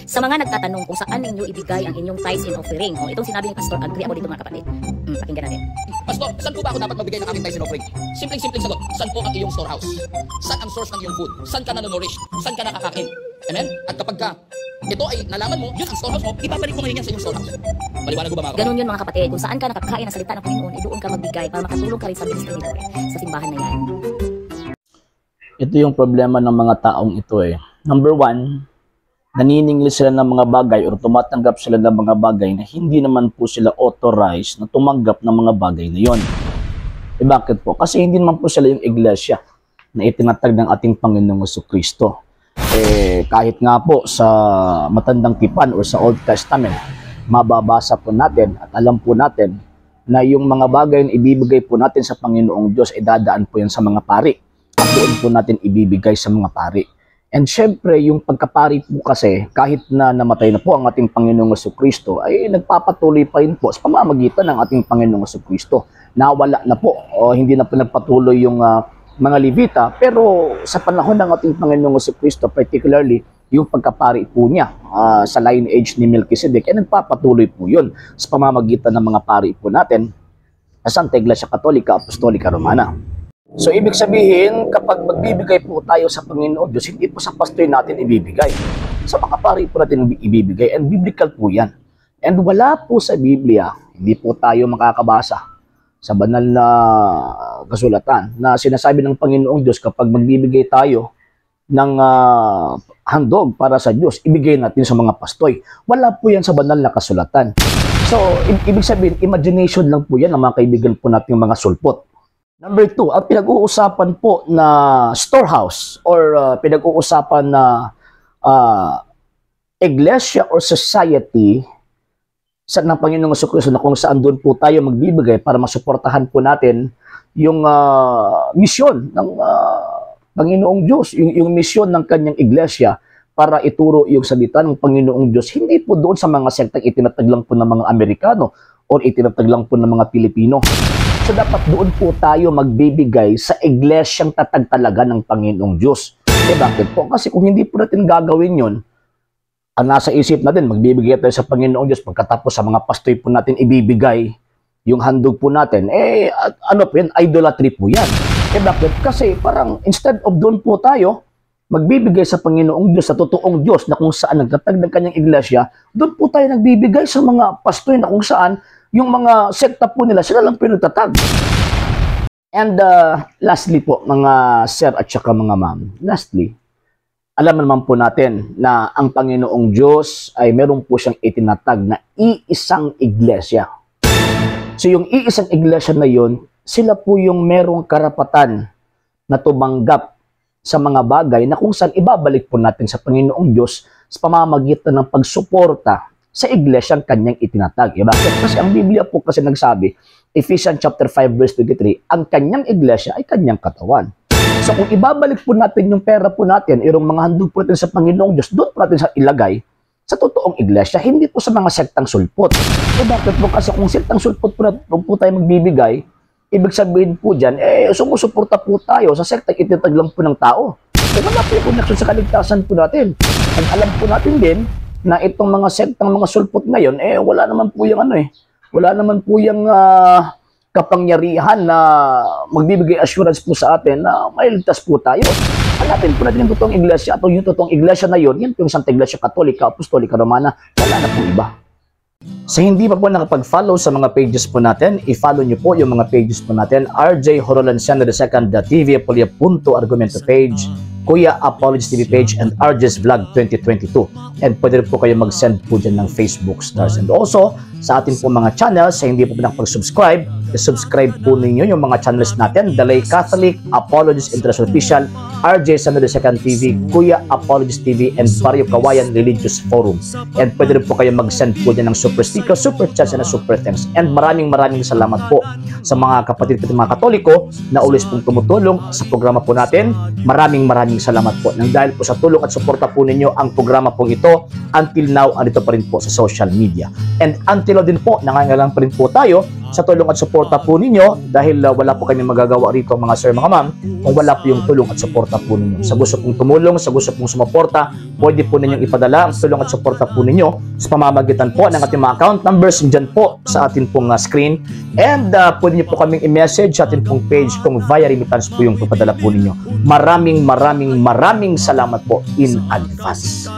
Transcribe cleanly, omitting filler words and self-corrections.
Sa mga nagtatanong kung saan ninyo ibigay ang inyong tithes and offering, itong sinabi ni Pastor, agree ako dito mga kapatid. Pakinggan natin. Pastor, saan po ba ako dapat magbigay ng aking tithes and offering? Simpleng sagot. Saan po ang iyong storehouse? Saan ang source ng iyong food? Saan ka nanonourish? Saan ka nakakain? Amen? At kapag ka ito ay nalaman mo, yun ang storehouse mo, ibabalik mo ngayon yan sa iyong storehouse. Paliwanag ko ba mga kapatid? Ganun yun mga kapatid. Kung saan ka nakakain ng salita ng Panginoon, doon ka magbigay para makatulong ka rin sa ministry nito sa simbahan na yan. Ito yung problema ng mga taong ito eh. Number one, naniningil sila ng mga bagay o tumatanggap sila ng mga bagay na hindi naman po sila authorized na tumanggap ng mga bagay na yon. Eh bakit po? Kasi hindi naman po sila yung iglesia na itinatag ng ating Panginoong Jesucristo. Kahit nga po sa Matandang Tipan o sa Old Testament, mababasa po natin at alam po natin na yung mga bagay na ibibigay po natin sa Panginoong Diyos ay dadaan po yan sa mga pari. At doon po natin ibibigay sa mga pari. And syempre, yung pagkapari po kasi, kahit na namatay na po ang ating Panginoong Jesucristo, ay nagpapatuloy pa rin po sa pamamagitan ng ating Panginoong Jesucristo. Nawala na po, o hindi na po nagpatuloy yung mga Levita, pero sa panahon ng ating Panginoong Jesucristo, particularly yung pagkapari po niya sa lineage ni Melchizedek, ay nagpapatuloy po yun sa pamamagitan ng mga pari po natin sa Santa Iglesia Katolika, Apostolika, Romana. So, ibig sabihin, kapag magbibigay po tayo sa Panginoon Diyos, hindi po sa pastor natin ibibigay. Sa mga pari po natin ibibigay, and biblical po yan. And wala po sa Biblia, hindi po tayo makakabasa sa banal na kasulatan na sinasabi ng Panginoong Diyos kapag magbibigay tayo ng handog para sa Diyos, ibigay natin sa mga pastoy. Wala po yan sa banal na kasulatan. So, ibig sabihin, imagination lang po yan ng mga kaibigan po natin mga sulpot. Number two, ang pinag-uusapan po na storehouse or pinag-uusapan na iglesia or society sa ng Panginoong Jesucristo na kung saan doon po tayo magbibigay para masuportahan po natin yung misyon ng Panginoong Diyos, yung misyon ng kanyang iglesia para ituro yung salita ng Panginoong Diyos. Hindi po doon sa mga sektang itinatag lang po ng mga Amerikano or itinatag lang po ng mga Pilipino. So dapat doon po tayo magbibigay sa iglesyang tatag talaga ng Panginoong Diyos. Bakit po? Kasi kung hindi po natin gagawin yun, ang nasa isip natin, magbibigay tayo sa Panginoong Diyos, pagkatapos sa mga pastoy po natin ibibigay yung handog po natin, ano po yan? Idolatry po yan. Bakit? Kasi parang instead of doon po tayo, magbibigay sa Panginoong Diyos, sa totoong Diyos na kung saan nagtatag ng kanyang iglesia, doon po tayo nagbibigay sa mga pastoy na kung saan yung mga sekta po nila, sila lang pinagtatag. And lastly po, mga sir at saka mga ma'am, lastly, alam naman po natin na ang Panginoong Diyos ay meron po siyang itinatag na iisang iglesia. So yung iisang iglesia na yun, sila po yung merong karapatan na tumanggap sa mga bagay na kung saan ibabalik po natin sa Panginoong Diyos sa pamamagitan ng pagsuporta sa iglesyang kanyang itinatag. Bakit? Kasi ang Biblia po kasi nagsabi, Ephesians chapter 5 verse 23, ang kanyang iglesia ay kanyang katawan. So kung ibabalik po natin yung pera po natin, yung mga handog po natin sa Panginoong Diyos, doon po natin sa ilagay sa totoong iglesia, hindi po sa mga sektang sulpot. Bakit po? Kasi kung sektang sulpot po tayo magbibigay, ibig sabihin po dyan, sumusuporta po tayo sa sektang itinatag lang po ng tao. Wala po yung connection sa kaligtasan po natin. At alam po natin din, na itong mga sektang mga sulpot ngayon, wala naman po yung wala naman po yung kapangyarihan na magbibigay assurance po sa atin na mailigtas po tayo. Hanapin po natin yung totoong iglesia at yung totoong iglesia na yun, yan po yung Santa Iglesia Katolika, Apostolika, Romana, wala na po iba. Sa hindi pa po nakapag-follow sa mga pages po natin, i-follow nyo po yung mga pages po natin, RJ Horolanciano II, TV Apolia Punto Argumento page, Kuya Apologist TV page, and RJ's Vlog 2022. And pwede rin po kayo mag-send po dyan ng Facebook stars. And also, sa ating po mga channels, sa hindi po nakapag-subscribe, i-subscribe po ninyo yung mga channels natin, The Lay Catholic, Apologist International Official, RJ Sano II TV, Kuya Apologist TV, and Barrio Kawayan Religious Forum. And pwede rin po kayo mag-send po dyan ng super sticker, super chats, and super thanks. And maraming salamat po sa mga kapatid at mga Katoliko na ulis pong tumutulong sa programa po natin. Maraming salamat po. Nang dahil po sa tulong at suporta po ninyo, ang programa po ito, until now, andito pa rin po sa social media. And until now din po, nangangailangan pa rin po tayo sa tulong at suporta po ninyo dahil wala po kami magagawa rito mga sir, mga ma'am, kung wala po yung tulong at suporta po ninyo. Sa gusto pong tumulong, sa gusto pong sumuporta, pwede po ninyong ipadala ang tulong at suporta po ninyo sa pamamagitan po ng ating mga account numbers dyan po sa ating pong screen. And pwede nyo po kaming i-message sa ating pong page kung via remittance po yung papadala po ninyo. Maraming salamat po in advance.